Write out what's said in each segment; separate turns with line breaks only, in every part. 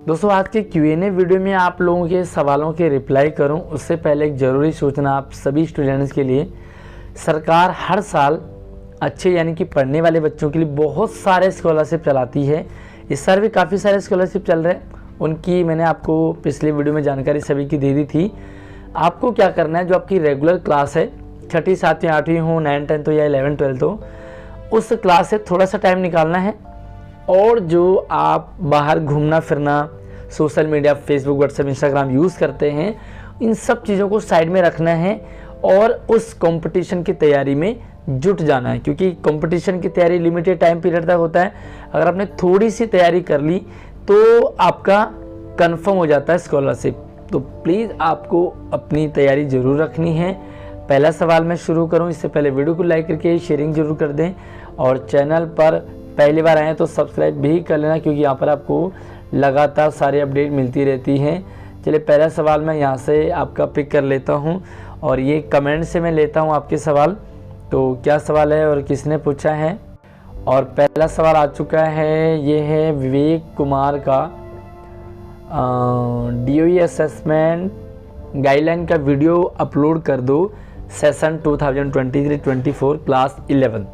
दोस्तों आज के Q&A वीडियो में आप लोगों के सवालों के रिप्लाई करूं उससे पहले एक ज़रूरी सूचना आप सभी स्टूडेंट्स के लिए। सरकार हर साल अच्छे यानी कि पढ़ने वाले बच्चों के लिए बहुत सारे स्कॉलरशिप चलाती है। इस साल भी काफ़ी सारे स्कॉलरशिप चल रहे हैं, उनकी मैंने आपको पिछले वीडियो में जानकारी सभी की दे दी थी। आपको क्या करना है, जो आपकी रेगुलर क्लास है 6ठी 7वीं 8वीं हो 9 10 हो या 11 12 हो, उस क्लास से थोड़ा सा टाइम निकालना है और जो आप बाहर घूमना फिरना, social media Facebook WhatsApp Instagram use करते हैं, इन सब चीज़ों को साइड में रखना है और उस कंपटीशन की तैयारी में जुट जाना है। क्योंकि कंपटीशन की तैयारी लिमिटेड टाइम पीरियड तक होता है। अगर आपने थोड़ी सी तैयारी कर ली तो आपका कंफर्म हो जाता है स्कॉलरशिप। तो प्लीज़ आपको अपनी तैयारी ज़रूर रखनी है। पहला सवाल मैं शुरू करूं इससे पहले वीडियो को लाइक करके शेयरिंग जरूर कर दें और चैनल पर पहली बार आए तो सब्सक्राइब भी कर लेना, क्योंकि यहाँ पर आपको लगातार सारी अपडेट मिलती रहती हैं। चलिए पहला सवाल मैं यहाँ से आपका पिक कर लेता हूँ और ये कमेंट से मैं लेता हूँ आपके सवाल। तो क्या सवाल है और किसने पूछा है? और पहला सवाल आ चुका है, ये है विवेक कुमार का। DOE असेसमेंट गाइडलाइन का वीडियो अपलोड कर दो, सेशन 2023-24 क्लास 11।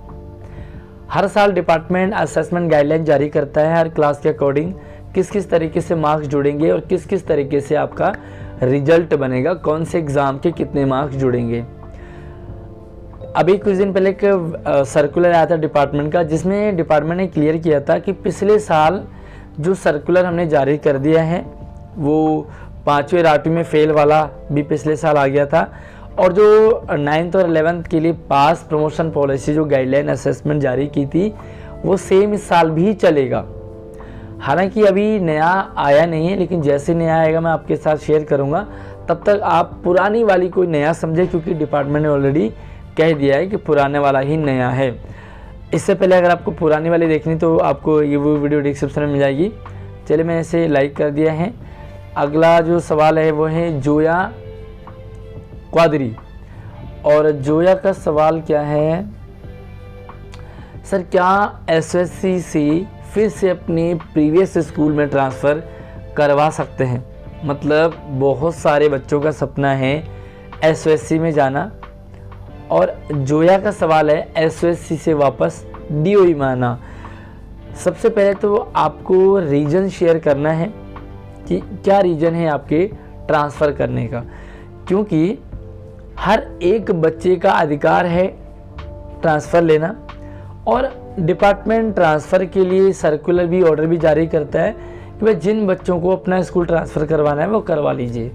हर साल डिपार्टमेंट असेसमेंट गाइडलाइन जारी करता है। हर क्लास के अकॉर्डिंग किस किस तरीके से मार्क्स जुड़ेंगे और किस किस तरीके से आपका रिजल्ट बनेगा, कौन से एग्ज़ाम के कितने मार्क्स जुड़ेंगे। अभी कुछ दिन पहले एक सर्कुलर आया था डिपार्टमेंट का, जिसमें डिपार्टमेंट ने क्लियर किया था कि पिछले साल जो सर्कुलर हमने जारी कर दिया है वो 5वीं और 8वीं में फेल वाला भी पिछले साल आ गया था, और जो 9th और 11th के लिए पास प्रमोशन पॉलिसी जो गाइडलाइन असेसमेंट जारी की थी वो सेम इस साल भी चलेगा। हालांकि अभी नया आया नहीं है, लेकिन जैसे नया आएगा मैं आपके साथ शेयर करूंगा। तब तक आप पुरानी वाली कोई नया समझे, क्योंकि डिपार्टमेंट ने ऑलरेडी कह दिया है कि पुराने वाला ही नया है। इससे पहले अगर आपको पुरानी वाली देखनी तो आपको ये वो वीडियो डिस्क्रिप्शन में मिल जाएगी। चलिए मैंने इसे लाइक कर दिया है। अगला जो सवाल है वो है जोया क्वादरी, और जोया का सवाल क्या है, सर क्या SSC से फिर से अपने प्रीवियस स्कूल में ट्रांसफ़र करवा सकते हैं? मतलब बहुत सारे बच्चों का सपना है SSC में जाना, और जोया का सवाल है SSC से वापस DOE में आना। सबसे पहले तो आपको रीज़न शेयर करना है कि क्या रीज़न है आपके ट्रांसफ़र करने का, क्योंकि हर एक बच्चे का अधिकार है ट्रांसफ़र लेना, और डिपार्टमेंट ट्रांसफ़र के लिए सर्कुलर भी ऑर्डर भी जारी करता है कि भाई जिन बच्चों को अपना स्कूल ट्रांसफ़र करवाना है वो करवा लीजिए।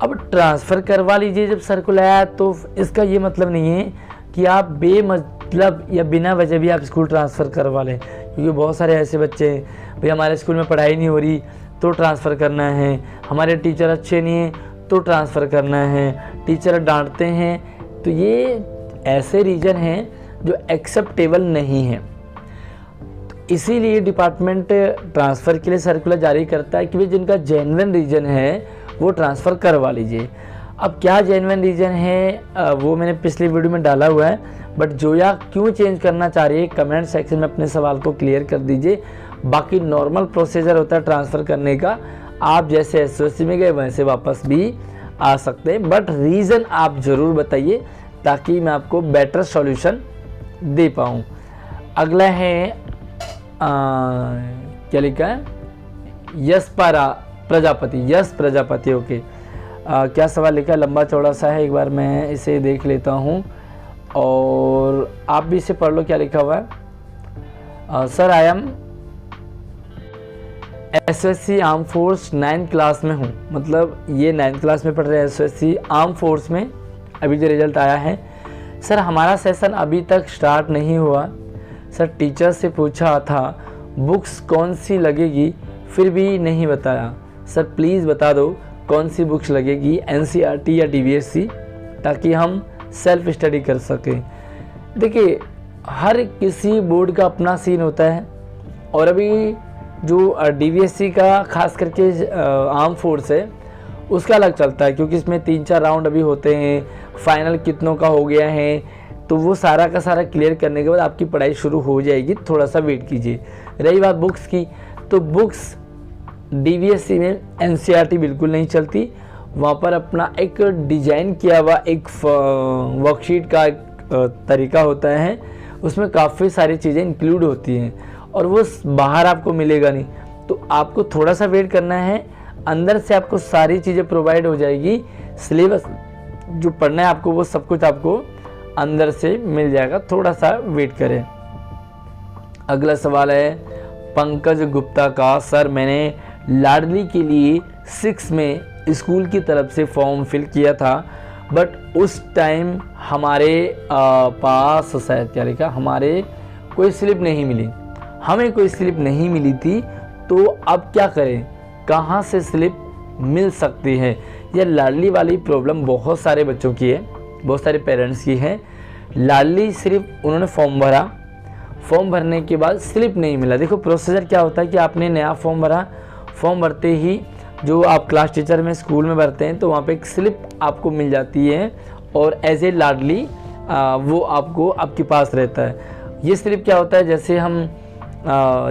अब ट्रांसफ़र करवा लीजिए जब सर्कुलर आया तो इसका ये मतलब नहीं है कि आप बेमतलब या बिना वजह भी आप स्कूल ट्रांसफ़र करवा लें, क्योंकि बहुत सारे ऐसे बच्चे हैं भाई हमारे स्कूल में पढ़ाई नहीं हो रही तो ट्रांसफ़र करना है, हमारे टीचर अच्छे नहीं हैं तो ट्रांसफ़र करना है, टीचर डांटते हैं, तो ये ऐसे रीज़न हैं जो एक्सेप्टेबल नहीं है। तो इसीलिए डिपार्टमेंट ट्रांसफ़र के लिए सर्कुलर जारी करता है कि भाई जिनका जेन्युइन रीज़न है वो ट्रांसफ़र करवा लीजिए। अब क्या जेन्युइन रीज़न है वो मैंने पिछली वीडियो में डाला हुआ है, बट जोया क्यों चेंज करना चाह रही है कमेंट सेक्शन में अपने सवाल को क्लियर कर दीजिए। बाकी नॉर्मल प्रोसीजर होता है ट्रांसफ़र करने का, आप जैसे SSC में गए वैसे वापस भी आ सकते हैं, बट रीज़न आप ज़रूर बताइए ताकि मैं आपको बेटर सॉल्यूशन दे पाऊँ। अगला है क्या लिखा है, यश प्रजापति। ओके, क्या सवाल लिखा है, लंबा चौड़ा सा है, एक बार मैं इसे देख लेता हूँ और आप भी इसे पढ़ लो क्या लिखा हुआ है। Sir I am SSC arm force 9th class में हूँ, मतलब ये 9th क्लास में पढ़ रहे हैं SSC आर्म फोर्स में। अभी जो रिज़ल्ट आया है सर, हमारा सेशन अभी तक स्टार्ट नहीं हुआ। सर टीचर से पूछा था बुक्स कौन सी लगेगी, फिर भी नहीं बताया। सर प्लीज़ बता दो कौन सी बुक्स लगेगी, NCERT या DVSC, ताकि हम सेल्फ स्टडी कर सकें। देखिए हर किसी बोर्ड का अपना सीन होता है, और अभी जो DVSC का खास करके आर्म फोर्स है उसका अलग चलता है, क्योंकि इसमें 3-4 राउंड अभी होते हैं, फाइनल कितनों का हो गया है, तो वो सारा का सारा क्लियर करने के बाद आपकी पढ़ाई शुरू हो जाएगी। थोड़ा सा वेट कीजिए। रही बात बुक्स की, तो बुक्स DVSC में NCERT बिल्कुल नहीं चलती। वहाँ पर अपना एक डिजाइन किया हुआ एक वर्कशीट का एक तरीका होता है, उसमें काफ़ी सारी चीज़ें इंक्लूड होती हैं और वो बाहर आपको मिलेगा नहीं। तो आपको थोड़ा सा वेट करना है, अंदर से आपको सारी चीज़ें प्रोवाइड हो जाएगी। सिलेबस जो पढ़ना है आपको वो सब कुछ आपको अंदर से मिल जाएगा, थोड़ा सा वेट करें। अगला सवाल है पंकज गुप्ता का, सर मैंने लाडली के लिए 6 में स्कूल की तरफ से फॉर्म फिल किया था, बट उस टाइम हमारे पास शायद क्या लिखा, हमारे कोई स्लिप नहीं मिली, हमें कोई स्लिप नहीं मिली थी, तो अब क्या करें, कहाँ से स्लिप मिल सकती है। यह लाडली वाली प्रॉब्लम बहुत सारे बच्चों की है, बहुत सारे पेरेंट्स की है। लाडली सिर्फ उन्होंने फॉर्म भरा, फॉर्म भरने के बाद स्लिप नहीं मिला। देखो प्रोसीजर क्या होता है कि आपने नया फॉर्म भरा, फॉर्म भरते ही जो आप क्लास टीचर में स्कूल में भरते हैं तो वहाँ पे एक स्लिप आपको मिल जाती है और एज ए लाडली वो आपको आपके पास रहता है। ये स्लिप क्या होता है, जैसे हम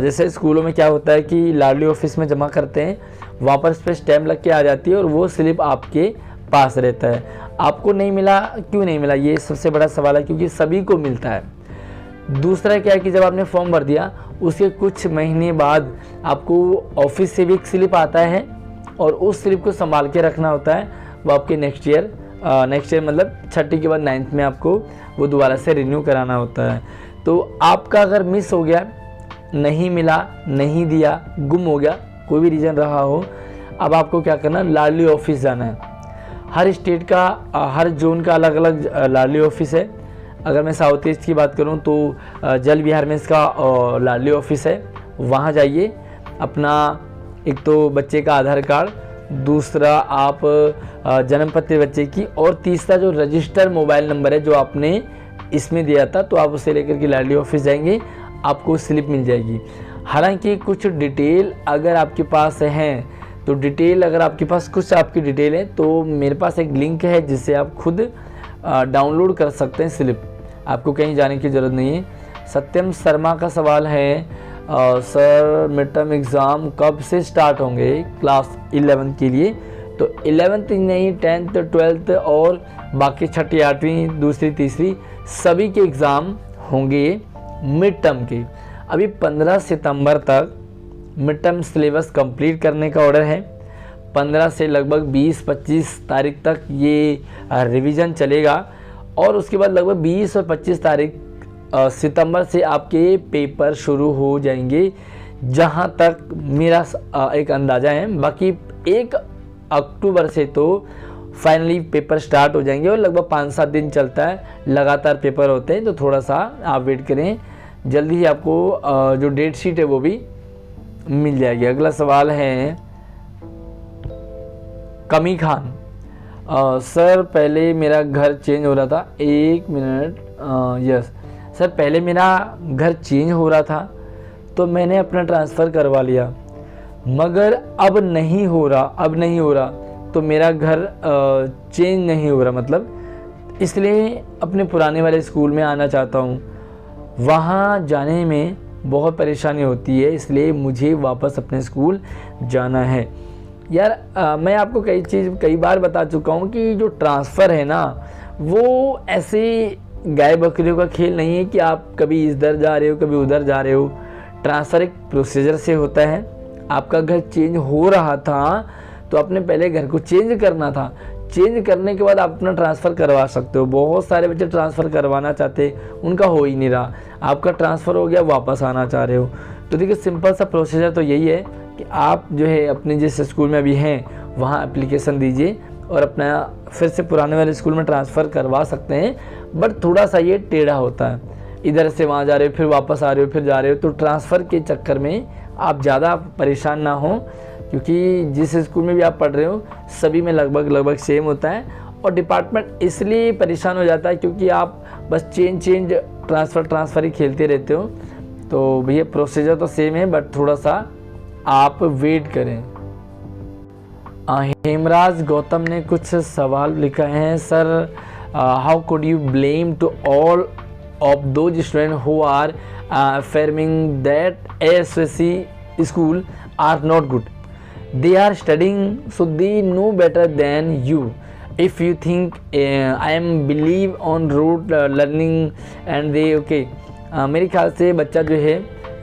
जैसे स्कूलों में क्या होता है कि लाडली ऑफिस में जमा करते हैं, वहाँ पर इस पर स्टैम्प लग के आ जाती है और वो स्लिप आपके पास रहता है। आपको नहीं मिला, क्यों नहीं मिला, ये सबसे बड़ा सवाल है, क्योंकि सभी को मिलता है। दूसरा क्या है कि जब आपने फॉर्म भर दिया उसके कुछ महीने बाद आपको ऑफिस से भी एक स्लिप आता है और उस स्लिप को संभाल के रखना होता है। वो आपके नेक्स्ट ईयर मतलब 6ठी के बाद 9th में आपको वो दोबारा से रिन्यू कराना होता है। तो आपका अगर मिस हो गया, नहीं मिला, नहीं दिया, गुम हो गया, कोई भी रीज़न रहा हो, अब आपको क्या करना, लाडली ऑफिस जाना है। हर स्टेट का हर जोन का अलग अलग लाडली ऑफिस है। अगर मैं साउथ ईस्ट की बात करूं तो जल विहार में इसका लाडली ऑफिस है, वहां जाइए। अपना एक तो बच्चे का आधार कार्ड, दूसरा आप जन्म पत्र बच्चे की, और तीसरा जो रजिस्टर मोबाइल नंबर है जो आपने इसमें दिया था, तो आप उसे लेकर के लाडली ऑफिस जाएंगे, आपको स्लिप मिल जाएगी। हालांकि कुछ डिटेल अगर आपके पास हैं, तो डिटेल अगर आपके पास कुछ आपकी डिटेल है तो मेरे पास एक लिंक है जिससे आप खुद डाउनलोड कर सकते हैं स्लिप, आपको कहीं जाने की ज़रूरत नहीं है। सत्यम शर्मा का सवाल है, सर मिड टर्म एग्ज़ाम कब से स्टार्ट होंगे क्लास 11 के लिए। तो 11th नहीं, 10th 12th और बाकी 6ठी 8वीं दूसरी तीसरी सभी के एग्ज़ाम होंगे मिड टर्म के। अभी 15 सितंबर तक मिड टर्म सिलेबस कंप्लीट करने का ऑर्डर है। 15 से लगभग 20-25 तारीख तक ये रिवीजन चलेगा और उसके बाद लगभग 20 और 25 तारीख सितंबर से आपके पेपर शुरू हो जाएंगे, जहां तक मेरा एक अंदाज़ा है। बाकी 1 अक्टूबर से तो फाइनली पेपर स्टार्ट हो जाएंगे और लगभग 5-7 दिन चलता है, लगातार पेपर होते हैं, तो थोड़ा सा आप वेट करें, जल्दी ही आपको जो डेट शीट है वो भी मिल जाएगी। अगला सवाल है कमी खान, सर पहले मेरा घर चेंज हो रहा था, 1 मिनट, यस सर पहले मेरा घर चेंज हो रहा था तो मैंने अपना ट्रांसफ़र करवा लिया, मगर अब नहीं हो रहा तो मेरा घर चेंज नहीं हो रहा, मतलब इसलिए अपने पुराने वाले स्कूल में आना चाहता हूँ। वहाँ जाने में बहुत परेशानी होती है, इसलिए मुझे वापस अपने स्कूल जाना है। यार मैं आपको कई बार बता चुका हूँ कि जो ट्रांसफ़र है ना, वो ऐसे गाय बकरियों का खेल नहीं है कि आप कभी इधर जा रहे हो कभी उधर जा रहे हो। ट्रांसफ़र एक प्रोसीजर से होता है। आपका घर चेंज हो रहा था तो आपने पहले घर को चेंज करना था, चेंज करने के बाद आप अपना ट्रांसफ़र करवा सकते हो। बहुत सारे बच्चे ट्रांसफ़र करवाना चाहते, उनका हो ही नहीं रहा, आपका ट्रांसफ़र हो गया, वापस आना चाह रहे हो। तो देखिए सिंपल सा प्रोसीजर तो यही है कि आप जो है अपने जिस स्कूल में अभी हैं वहाँ एप्लीकेशन दीजिए और अपना फिर से पुराने वाले स्कूल में ट्रांसफ़र करवा सकते हैं। बट थोड़ा सा ये टेढ़ा होता है, इधर से वहाँ जा रहे हो फिर वापस आ रहे हो फिर जा रहे हो, तो ट्रांसफ़र के चक्कर में आप ज़्यादा परेशान ना हो, क्योंकि जिस स्कूल में भी आप पढ़ रहे हो सभी में लगभग सेम होता है। और डिपार्टमेंट इसलिए परेशान हो जाता है क्योंकि आप बस चेंज ट्रांसफ़र ही खेलते रहते हो। तो भैया प्रोसीजर तो सेम है, बट थोड़ा सा आप वेट करें। हेमराज गौतम ने कुछ सवाल लिखा है, sir how could you blame to all of those student who are affirming that ASSC school are not good. They are studying so they know better than you. If you think I am believe on rote learning and they okay, मेरे ख्याल से बच्चा जो है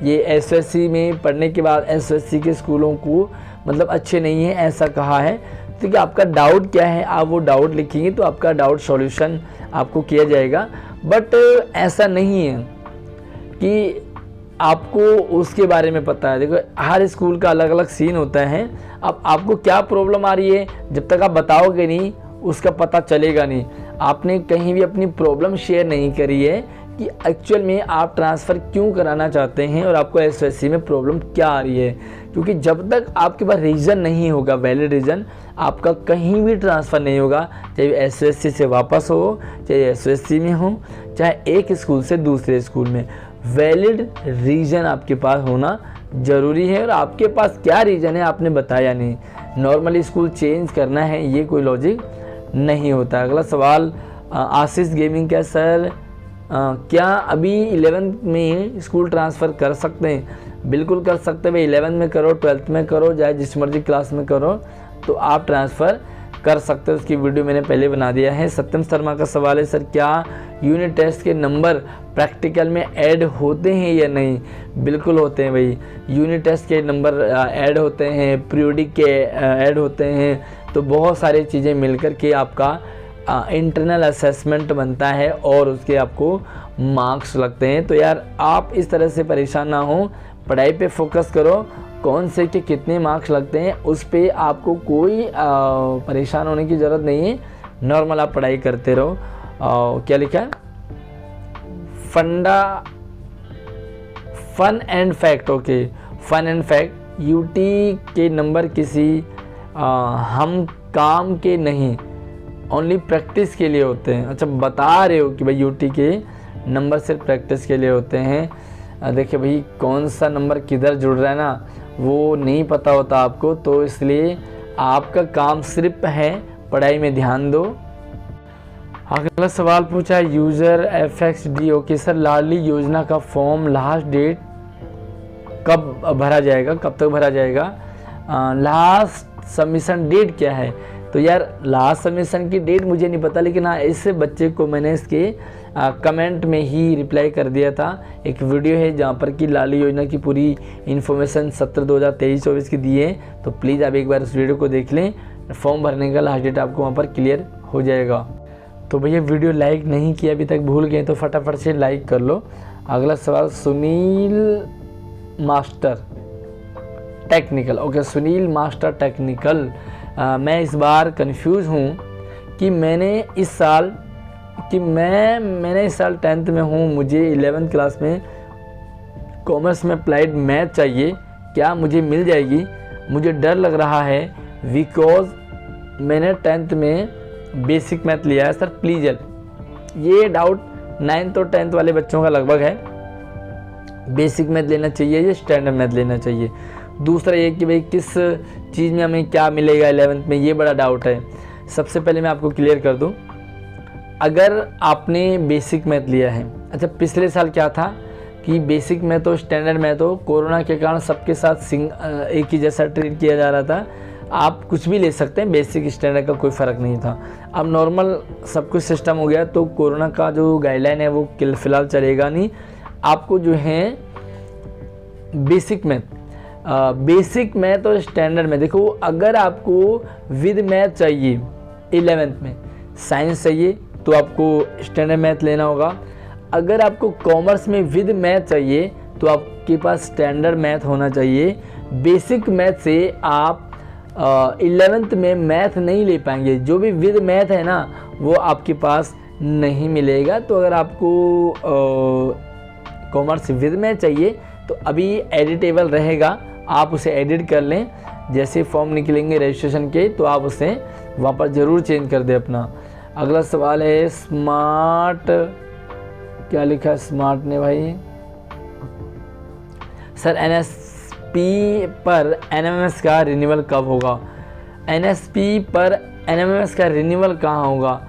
ये SSC में पढ़ने के बाद एसएससी के स्कूलों को मतलब अच्छे नहीं है ऐसा कहा है. तो कि आपका डाउट क्या है, आप वो डाउट लिखेंगे तो आपका डाउट सॉल्यूशन आपको किया जाएगा. बट ऐसा नहीं है कि आपको उसके बारे में पता है. देखो हर स्कूल का अलग अलग सीन होता है. अब आपको क्या प्रॉब्लम आ रही है जब तक आप बताओगे नहीं उसका पता चलेगा नहीं. आपने कहीं भी अपनी प्रॉब्लम शेयर नहीं करी है कि एक्चुअल में आप ट्रांसफ़र क्यों कराना चाहते हैं और आपको एसएससी में प्रॉब्लम क्या आ रही है. क्योंकि जब तक आपके पास रीज़न नहीं होगा, वैलिड रीज़न, आपका कहीं भी ट्रांसफ़र नहीं होगा. चाहे एसएससी से वापस हो, चाहे एसएससी में हो, चाहे एक स्कूल से दूसरे स्कूल में, वैलिड रीज़न आपके पास होना ज़रूरी है. और आपके पास क्या रीज़न है आपने बताया नहीं, नॉर्मली स्कूल चेंज करना है, ये कोई लॉजिक नहीं होता. अगला सवाल आशीष गेमिंग का सर क्या अभी 11th में स्कूल ट्रांसफ़र कर सकते हैं? बिल्कुल कर सकते हैं भाई. 11th में करो, 12th में करो, चाहे जिस मर्जी क्लास में करो तो आप ट्रांसफ़र कर सकते हो. उसकी वीडियो मैंने पहले बना दिया है. सत्यम शर्मा का सवाल है सर क्या यूनिट टेस्ट के नंबर प्रैक्टिकल में ऐड होते हैं या नहीं? बिल्कुल होते हैं भाई. यूनिट टेस्ट के नंबर ऐड होते हैं, पीरियोडिक के ऐड होते हैं. तो बहुत सारी चीज़ें मिलकर के आपका इंटरनल असेसमेंट बनता है और उसके आपको मार्क्स लगते हैं. तो यार आप इस तरह से परेशान ना हो, पढ़ाई पे फोकस करो. कौन से के कितने मार्क्स लगते हैं उस पे आपको कोई परेशान होने की ज़रूरत नहीं है. नॉर्मल आप पढ़ाई करते रहो. क्या लिखा है? Fun and fact. Okay, fun and fact. UT के नंबर किसी हम काम के नहीं, ओनली प्रैक्टिस के लिए होते हैं. अच्छा, बता रहे हो कि भाई यूटी के नंबर सिर्फ प्रैक्टिस के लिए होते हैं. देखिए भाई कौन सा नंबर किधर जुड़ रहा है ना वो नहीं पता होता आपको, तो इसलिए आपका काम सिर्फ है पढ़ाई में ध्यान दो. अगला सवाल पूछा यूज़र FXD. ओके सर, लाडली योजना का फॉर्म लास्ट डेट कब भरा जाएगा, कब तक भरा जाएगा? लास्ट सबमिशन डेट क्या है? तो यार लास्ट सबमिशन की डेट मुझे नहीं पता, लेकिन हाँ इस बच्चे को मैंने इसके कमेंट में ही रिप्लाई कर दिया था. एक वीडियो है जहाँ पर कि लाडली योजना की पूरी इन्फॉर्मेशन 17/2023-24 की दी है. तो प्लीज़ आप एक बार उस वीडियो को देख लें. फॉर्म भरने का लास्ट डेट आपको वहाँ पर क्लियर हो जाएगा. तो भैया वीडियो लाइक नहीं किया अभी तक, भूल गए तो फटाफट से लाइक कर लो. अगला सवाल Sunil master technical. Okay, Sunil master technical. मैं इस बार कंफ्यूज हूँ कि मैंने इस साल 10th में हूँ, मुझे 11th क्लास में कॉमर्स में अप्लाइड मैथ चाहिए, क्या मुझे मिल जाएगी? मुझे डर लग रहा है बिकॉज मैंने 10th में बेसिक मैथ लिया है. Sir please help. ये डाउट 9th और 10th वाले बच्चों का लगभग है. बेसिक मैथ लेना चाहिए या स्टैंडर्ड मैथ लेना चाहिए? दूसरा ये कि भाई किस चीज़ में हमें क्या मिलेगा 11th में, ये बड़ा डाउट है. सबसे पहले मैं आपको क्लियर कर दूं, अगर आपने बेसिक मैथ लिया है, अच्छा पिछले साल क्या था कि बेसिक मैथ हो स्टैंडर्ड मैथ हो, कोरोना के कारण सबके साथ एक ही जैसा ट्रीट किया जा रहा था. आप कुछ भी ले सकते हैं, बेसिक स्टैंडर्ड का कोई फ़र्क नहीं था. अब नॉर्मल सब कुछ सिस्टम हो गया तो कोरोना का जो गाइडलाइन है वो फ़िलहाल चलेगा नहीं. आपको जो है बेसिक मैथ और स्टैंडर्ड में, देखो अगर आपको विद मैथ चाहिए 11th में, साइंस चाहिए तो आपको स्टैंडर्ड मैथ लेना होगा. अगर आपको कॉमर्स में विद मैथ चाहिए तो आपके पास स्टैंडर्ड मैथ होना चाहिए. बेसिक मैथ से आप 11th में मैथ नहीं ले पाएंगे. जो भी विद मैथ है ना वो आपके पास नहीं मिलेगा. तो अगर आपको कॉमर्स विद मैथ चाहिए तो अभी एडिटेबल रहेगा, आप उसे एडिट कर लें. जैसे फॉर्म निकलेंगे रजिस्ट्रेशन के तो आप उसे वापस ज़रूर चेंज कर दें अपना. अगला सवाल है स्मार्ट. क्या लिखा है स्मार्ट ने भाई? सर एनएसपी पर एनएमएस का रिन्यूअल कब होगा? एनएसपी पर एनएमएस का रिन्यूअल कहाँ होगा?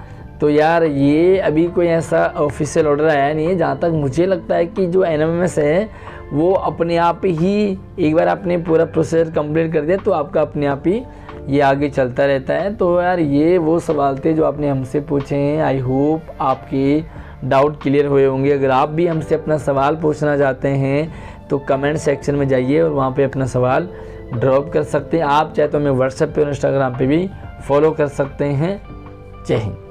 तो यार ये अभी कोई ऐसा ऑफिशियल ऑर्डर आया नहीं है. जहाँ तक मुझे लगता है कि जो एनएमएस है वो अपने आप ही एक बार आपने पूरा प्रोसेस कंप्लीट कर दिया तो आपका अपने आप ही ये आगे चलता रहता है। तो यार ये वो सवाल थे जो आपने हमसे पूछे हैं। आई होप आपके डाउट क्लियर हुए होंगे। अगर आप भी हमसे अपना सवाल पूछना चाहते हैं तो कमेंट सेक्शन में जाइए और वहाँ पे अपना सवाल ड्रॉप कर सकते हैं। आप चाहे तो हमें व्हाट्सएप पे और इंस्टाग्राम पे भी फॉलो कर सकते हैं। जय हिंद।